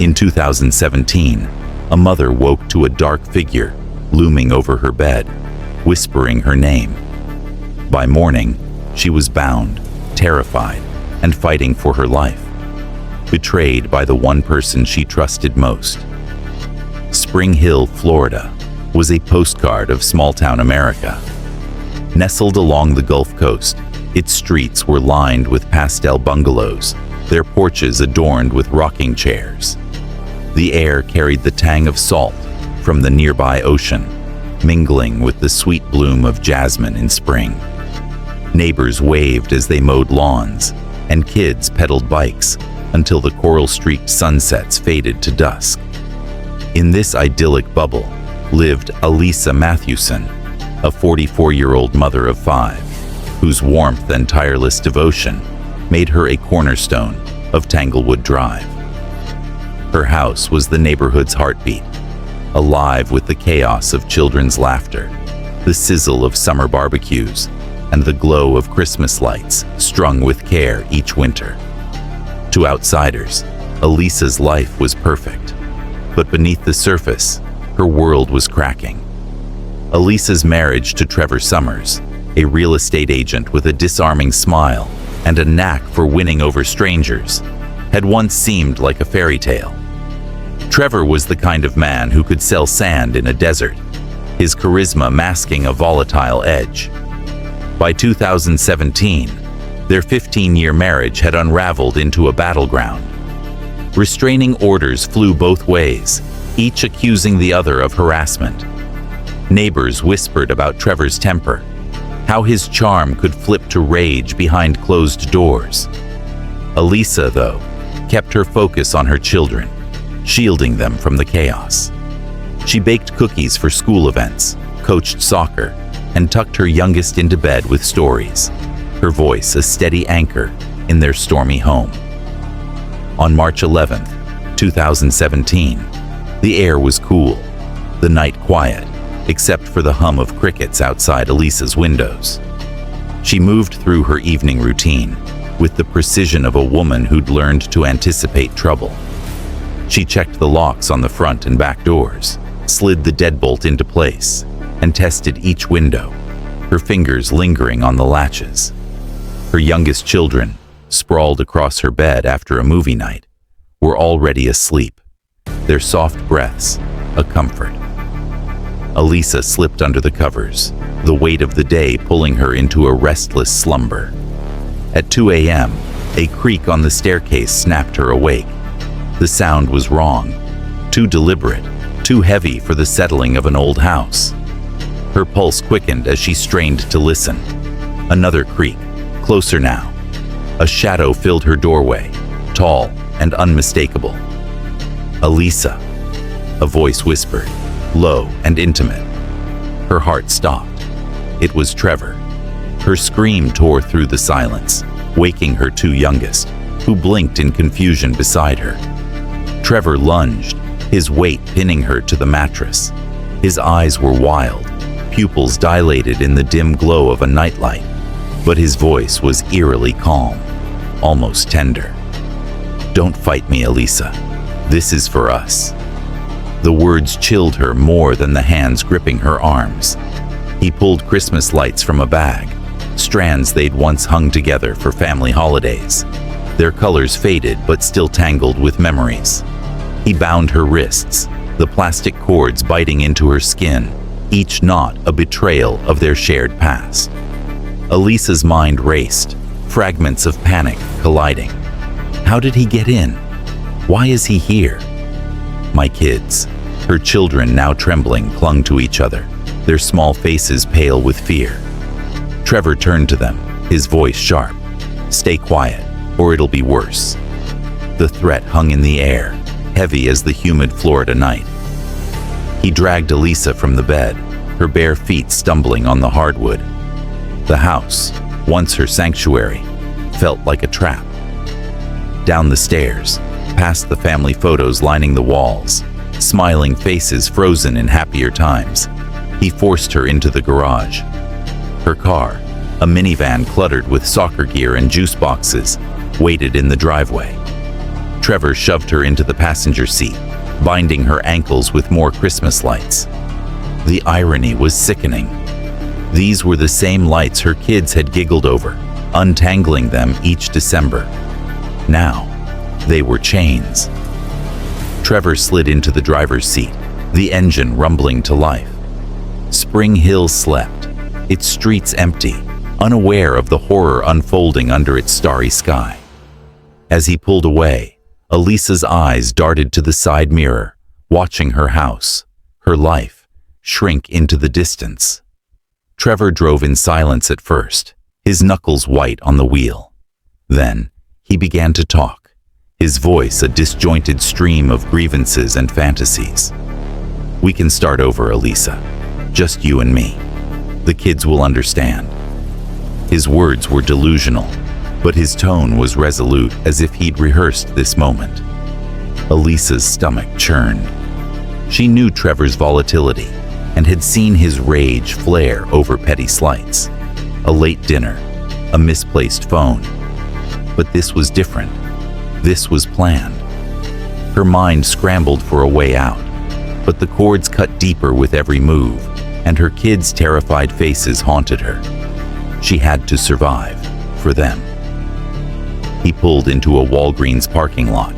In 2017, a mother woke to a dark figure looming over her bed, whispering her name. By morning, she was bound, terrified, and fighting for her life, betrayed by the one person she trusted most. Spring Hill, Florida, was a postcard of small-town America. Nestled along the Gulf Coast, its streets were lined with pastel bungalows, their porches adorned with rocking chairs. The air carried the tang of salt from the nearby ocean, mingling with the sweet bloom of jasmine in spring. Neighbors waved as they mowed lawns, and kids pedaled bikes until the coral-streaked sunsets faded to dusk. In this idyllic bubble lived Alisa Mathewson, a 44-year-old mother of 5, whose warmth and tireless devotion made her a cornerstone of Tanglewood Drive. Her house was the neighborhood's heartbeat, alive with the chaos of children's laughter, the sizzle of summer barbecues, and the glow of Christmas lights strung with care each winter. To outsiders, Alisa's life was perfect, but beneath the surface, her world was cracking. Alisa's marriage to Trevor Summers, a real estate agent with a disarming smile and a knack for winning over strangers, had once seemed like a fairy tale. Trevor was the kind of man who could sell sand in a desert, his charisma masking a volatile edge. By 2017, their 15-year marriage had unraveled into a battleground. Restraining orders flew both ways, each accusing the other of harassment. Neighbors whispered about Trevor's temper, how his charm could flip to rage behind closed doors. Alisa, though, kept her focus on her children, shielding them from the chaos. She baked cookies for school events, coached soccer, and tucked her youngest into bed with stories, her voice a steady anchor in their stormy home. On March 11, 2017, the air was cool, the night quiet, except for the hum of crickets outside Alisa's windows. She moved through her evening routine with the precision of a woman who'd learned to anticipate trouble. She checked the locks on the front and back doors, slid the deadbolt into place, and tested each window, her fingers lingering on the latches. Her youngest children, sprawled across her bed after a movie night, were already asleep, their soft breaths a comfort. Alisa slipped under the covers, the weight of the day pulling her into a restless slumber. At 2 a.m., a creak on the staircase snapped her awake. The sound was wrong, too deliberate, too heavy for the settling of an old house. Her pulse quickened as she strained to listen. Another creak, closer now. A shadow filled her doorway, tall and unmistakable. "Alisa," a voice whispered, low and intimate. Her heart stopped. It was Trevor. Her scream tore through the silence, waking her two youngest, who blinked in confusion beside her. Trevor lunged, his weight pinning her to the mattress. His eyes were wild, pupils dilated in the dim glow of a nightlight, but his voice was eerily calm, almost tender. "Don't fight me, Alisa. This is for us." The words chilled her more than the hands gripping her arms. He pulled Christmas lights from a bag, strands they'd once hung together for family holidays. Their colors faded but still tangled with memories. He bound her wrists, the plastic cords biting into her skin, each knot a betrayal of their shared past. Alisa's mind raced, fragments of panic colliding. How did he get in? Why is he here? My kids, her children now trembling, clung to each other, their small faces pale with fear. Trevor turned to them, his voice sharp. "Stay quiet, or it'll be worse." The threat hung in the air, heavy as the humid Florida night. He dragged Alisa from the bed, her bare feet stumbling on the hardwood. The house, once her sanctuary, felt like a trap. Down the stairs, past the family photos lining the walls, smiling faces frozen in happier times, he forced her into the garage. Her car, a minivan cluttered with soccer gear and juice boxes, waited in the driveway. Trevor shoved her into the passenger seat, binding her ankles with more Christmas lights. The irony was sickening. These were the same lights her kids had giggled over, untangling them each December. Now, they were chains. Trevor slid into the driver's seat, the engine rumbling to life. Spring Hill slept, its streets empty, unaware of the horror unfolding under its starry sky. As he pulled away, Alisa's eyes darted to the side mirror, watching her house, her life, shrink into the distance. Trevor drove in silence at first, his knuckles white on the wheel. Then, he began to talk, his voice a disjointed stream of grievances and fantasies. "We can start over, Alisa. Just you and me. The kids will understand." His words were delusional, but his tone was resolute, as if he'd rehearsed this moment. Alisa's stomach churned. She knew Trevor's volatility and had seen his rage flare over petty slights. A late dinner, a misplaced phone. But this was different. This was planned. Her mind scrambled for a way out, but the cords cut deeper with every move, and her kids' terrified faces haunted her. She had to survive, for them. He pulled into a Walgreens parking lot,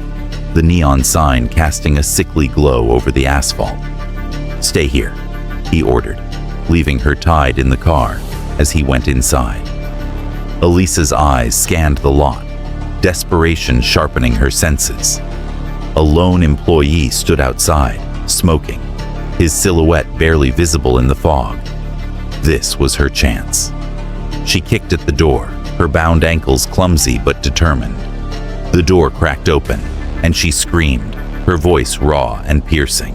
the neon sign casting a sickly glow over the asphalt. "Stay here," he ordered, leaving her tied in the car as he went inside. Alisa's eyes scanned the lot, desperation sharpening her senses. A lone employee stood outside, smoking, his silhouette barely visible in the fog. This was her chance. She kicked at the door, her bound ankles clumsy but determined. The door cracked open, and she screamed, her voice raw and piercing.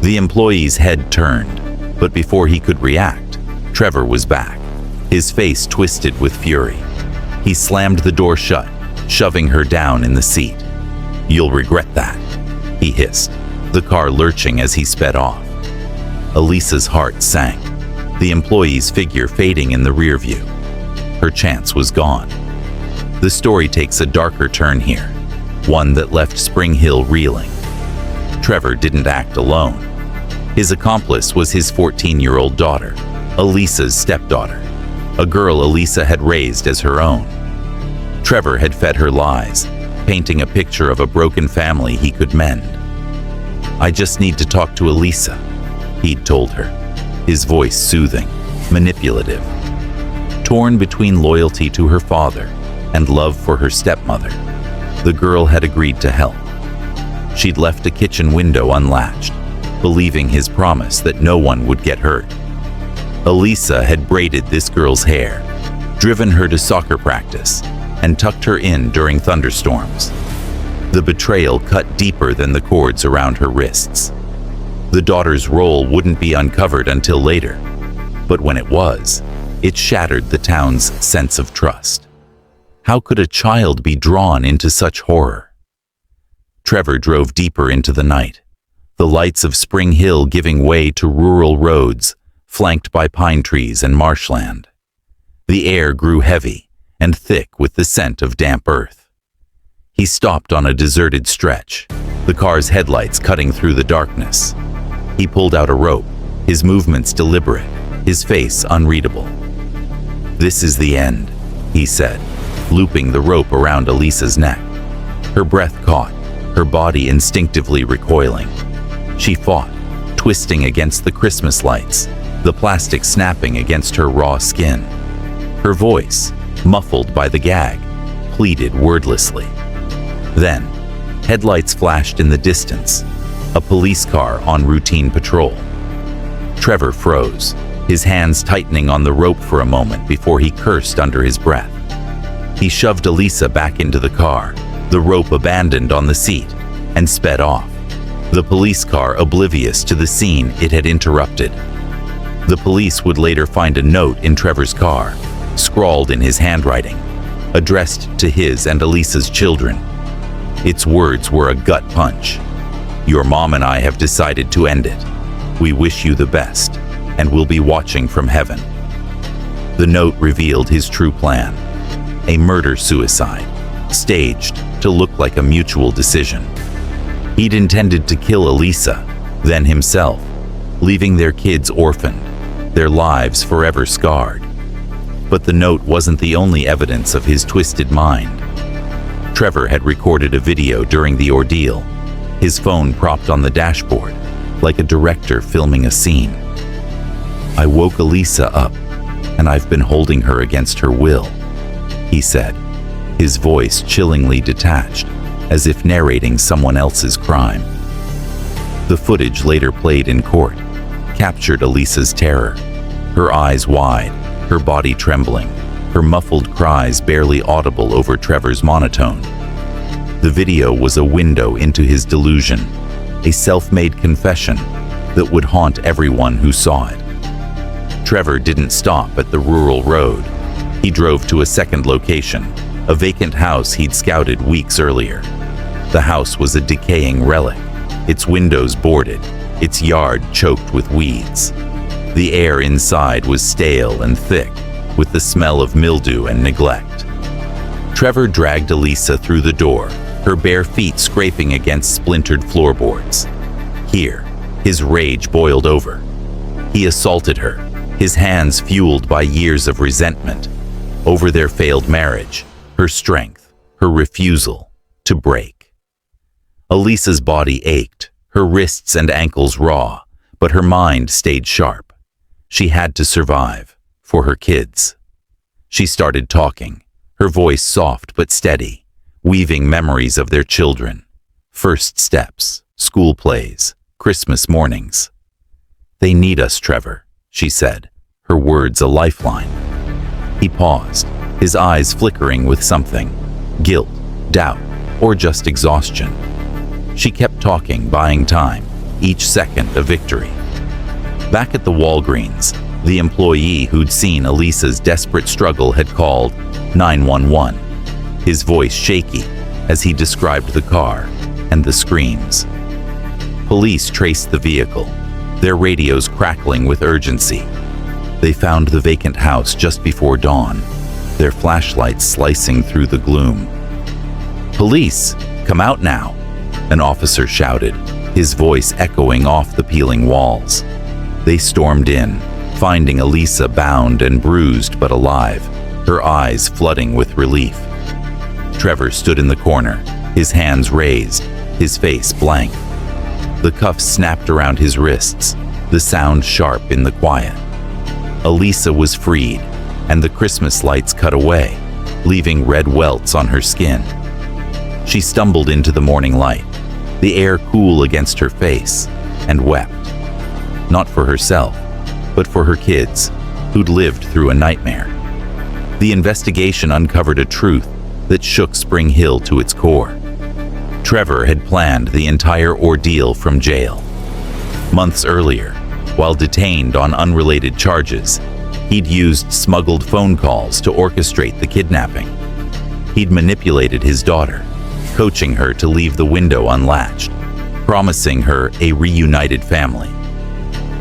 The employee's head turned, but before he could react, Trevor was back, his face twisted with fury. He slammed the door shut, shoving her down in the seat. "You'll regret that," he hissed, the car lurching as he sped off. Alisa's heart sank, the employee's figure fading in the rear view. Her chance was gone. The story takes a darker turn here, one that left Spring Hill reeling. Trevor didn't act alone. His accomplice was his 14-year-old daughter, Alisa's stepdaughter, a girl Alisa had raised as her own. Trevor had fed her lies, painting a picture of a broken family he could mend. "I just need to talk to Alisa," he'd told her, his voice soothing, manipulative. Torn between loyalty to her father and love for her stepmother, the girl had agreed to help. She'd left a kitchen window unlatched, believing his promise that no one would get hurt. Alisa had braided this girl's hair, driven her to soccer practice, and tucked her in during thunderstorms. The betrayal cut deeper than the cords around her wrists. The daughter's role wouldn't be uncovered until later, but when it was, it shattered the town's sense of trust. How could a child be drawn into such horror? Trevor drove deeper into the night, the lights of Spring Hill giving way to rural roads flanked by pine trees and marshland. The air grew heavy and thick with the scent of damp earth. He stopped on a deserted stretch, the car's headlights cutting through the darkness. He pulled out a rope, his movements deliberate, his face unreadable. "This is the end," he said, looping the rope around Alisa's neck. Her breath caught, her body instinctively recoiling. She fought, twisting against the Christmas lights, the plastic snapping against her raw skin. Her voice, muffled by the gag, pleaded wordlessly. Then, headlights flashed in the distance, a police car on routine patrol. Trevor froze, his hands tightening on the rope for a moment before he cursed under his breath. He shoved Alisa back into the car, the rope abandoned on the seat, and sped off, the police car oblivious to the scene it had interrupted. The police would later find a note in Trevor's car, scrawled in his handwriting, addressed to his and Alisa's children. Its words were a gut punch. "Your mom and I have decided to end it. We wish you the best, and we'll be watching from heaven." The note revealed his true plan, a murder-suicide, staged to look like a mutual decision. He'd intended to kill Alisa, then himself, leaving their kids orphaned, their lives forever scarred. But the note wasn't the only evidence of his twisted mind. Trevor had recorded a video during the ordeal, his phone propped on the dashboard, like a director filming a scene. "I woke Alisa up, and I've been holding her against her will," he said, his voice chillingly detached, as if narrating someone else's crime. The footage later played in court captured Alisa's terror, her eyes wide, her body trembling, her muffled cries barely audible over Trevor's monotone. The video was a window into his delusion, a self-made confession that would haunt everyone who saw it. Trevor didn't stop at the rural road. He drove to a second location, a vacant house he'd scouted weeks earlier. The house was a decaying relic, its windows boarded, its yard choked with weeds. The air inside was stale and thick, with the smell of mildew and neglect. Trevor dragged Alisa through the door, her bare feet scraping against splintered floorboards. Here, his rage boiled over. He assaulted her, his hands fueled by years of resentment, over their failed marriage, her strength, her refusal to break. Alisa's body ached, her wrists and ankles raw, but her mind stayed sharp. She had to survive, for her kids. She started talking, her voice soft but steady, weaving memories of their children. First steps, school plays, Christmas mornings. "They need us, Trevor," she said, her words a lifeline. He paused, his eyes flickering with something, guilt, doubt, or just exhaustion. She kept talking, buying time, each second a victory. Back at the Walgreens, the employee who'd seen Alisa's desperate struggle had called 911, his voice shaky as he described the car and the screams. Police traced the vehicle, their radios crackling with urgency. They found the vacant house just before dawn, their flashlights slicing through the gloom. "Police, come out now," an officer shouted, his voice echoing off the peeling walls. They stormed in, finding Alisa bound and bruised but alive, her eyes flooding with relief. Trevor stood in the corner, his hands raised, his face blank. The cuffs snapped around his wrists, the sound sharp in the quiet. Alisa was freed, and the Christmas lights cut away, leaving red welts on her skin. She stumbled into the morning light, the air cool against her face, and wept. Not for herself, but for her kids, who'd lived through a nightmare. The investigation uncovered a truth that shook Spring Hill to its core. Trevor had planned the entire ordeal from jail. Months earlier, while detained on unrelated charges, he'd used smuggled phone calls to orchestrate the kidnapping. He'd manipulated his daughter, coaching her to leave the window unlatched, promising her a reunited family.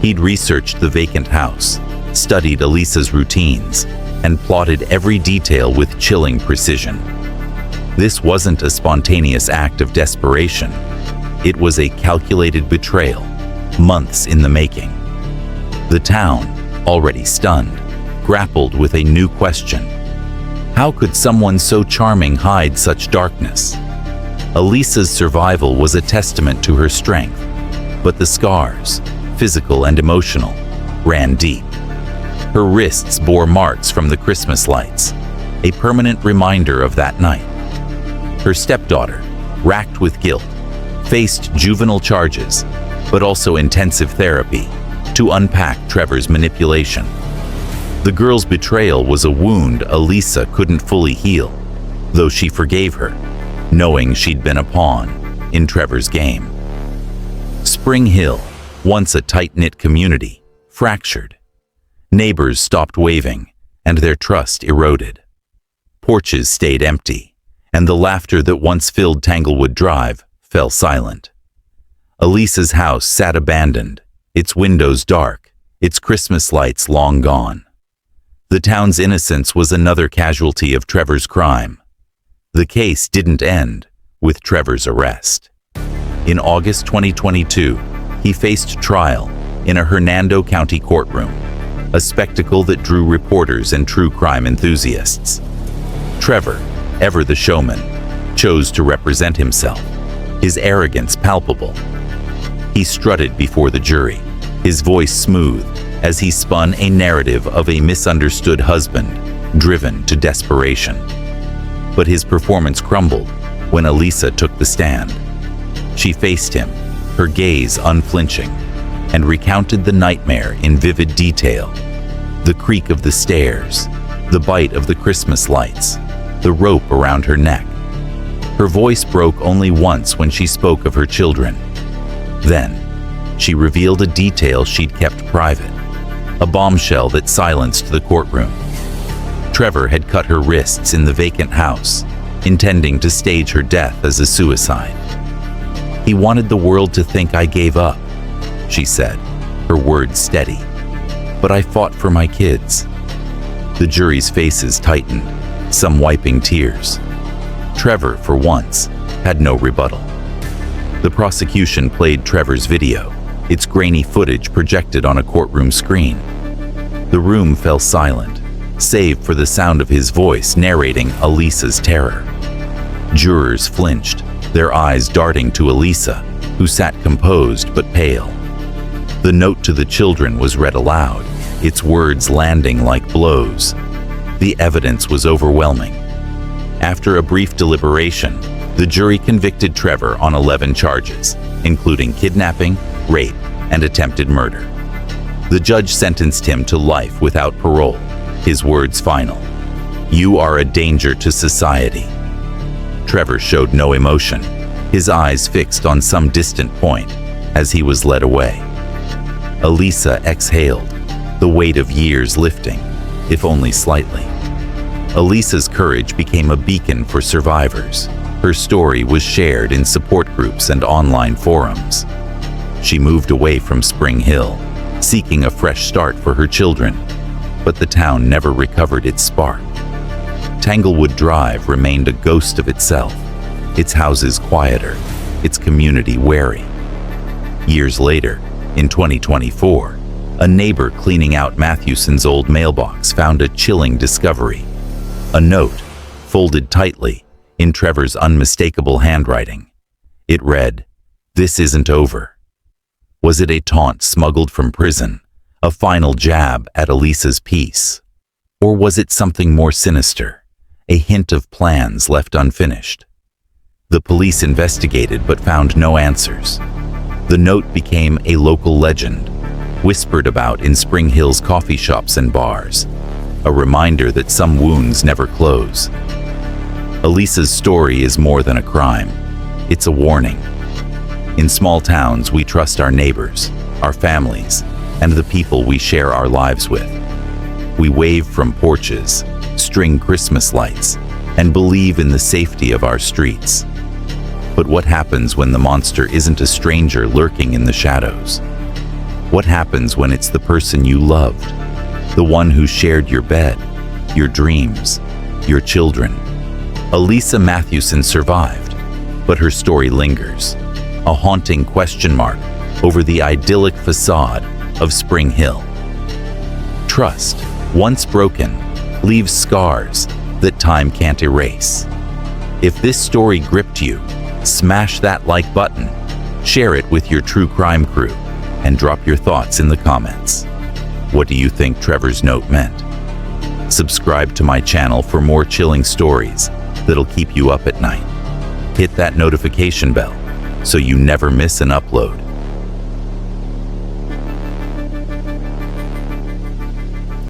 He'd researched the vacant house, studied Alisa's routines, and plotted every detail with chilling precision. This wasn't a spontaneous act of desperation. It was a calculated betrayal, months in the making. The town, already stunned, grappled with a new question. How could someone so charming hide such darkness? Alisa's survival was a testament to her strength, but the scars, physical and emotional, ran deep. Her wrists bore marks from the Christmas lights, a permanent reminder of that night. Her stepdaughter, racked with guilt, faced juvenile charges, but also intensive therapy to unpack Trevor's manipulation. The girl's betrayal was a wound Alisa couldn't fully heal, though she forgave her, knowing she'd been a pawn in Trevor's game. Spring Hill, once a tight-knit community, fractured. Neighbors stopped waving, and their trust eroded. Porches stayed empty, and the laughter that once filled Tanglewood Drive fell silent. Alisa's house sat abandoned, its windows dark, its Christmas lights long gone. The town's innocence was another casualty of Trevor's crime. The case didn't end, with Trevor's arrest. In August 2022, he faced trial in a Hernando County courtroom, a spectacle that drew reporters and true crime enthusiasts. Trevor, ever the showman, chose to represent himself, his arrogance palpable. He strutted before the jury, his voice smooth, as he spun a narrative of a misunderstood husband, driven to desperation. But his performance crumbled when Alisa took the stand. She faced him, her gaze unflinching, and recounted the nightmare in vivid detail. The creak of the stairs, the bite of the Christmas lights, the rope around her neck. Her voice broke only once when she spoke of her children. Then, she revealed a detail she'd kept private, a bombshell that silenced the courtroom. Trevor had cut her wrists in the vacant house, intending to stage her death as a suicide. "He wanted the world to think I gave up," she said, her words steady. "But I fought for my kids." The jury's faces tightened, some wiping tears. Trevor, for once, had no rebuttal. The prosecution played Trevor's video, its grainy footage projected on a courtroom screen. The room fell silent, save for the sound of his voice narrating Alisa's terror. Jurors flinched, their eyes darting to Alisa, who sat composed but pale. The note to the children was read aloud, its words landing like blows. The evidence was overwhelming. After a brief deliberation, the jury convicted Trevor on 11 charges, including kidnapping, rape, and attempted murder. The judge sentenced him to life without parole, his words final. "You are a danger to society." Trevor showed no emotion, his eyes fixed on some distant point as he was led away. Alisa exhaled, the weight of years lifting, if only slightly. Alisa's courage became a beacon for survivors. Her story was shared in support groups and online forums. She moved away from Spring Hill, seeking a fresh start for her children, but the town never recovered its spark. Tanglewood Drive remained a ghost of itself, its houses quieter, its community wary. Years later, in 2024, a neighbor cleaning out Mathewson's old mailbox found a chilling discovery. A note, folded tightly, in Trevor's unmistakable handwriting. It read, "This isn't over." Was it a taunt smuggled from prison, a final jab at Alisa's peace? Or was it something more sinister, a hint of plans left unfinished? The police investigated but found no answers. The note became a local legend, whispered about in Spring Hill's coffee shops and bars, a reminder that some wounds never close. Alisa's story is more than a crime. It's a warning. In small towns, we trust our neighbors, our families, and the people we share our lives with. We wave from porches, string Christmas lights, and believe in the safety of our streets. But what happens when the monster isn't a stranger lurking in the shadows? What happens when it's the person you loved, the one who shared your bed, your dreams, your children? Alisa Mathewson survived, but her story lingers, a haunting question mark over the idyllic facade of Spring Hill. Trust, once broken, leaves scars that time can't erase. If this story gripped you, smash that like button, share it with your true crime crew, and drop your thoughts in the comments. What do you think Trevor's note meant? Subscribe to my channel for more chilling stories that'll keep you up at night. Hit that notification bell so you never miss an upload.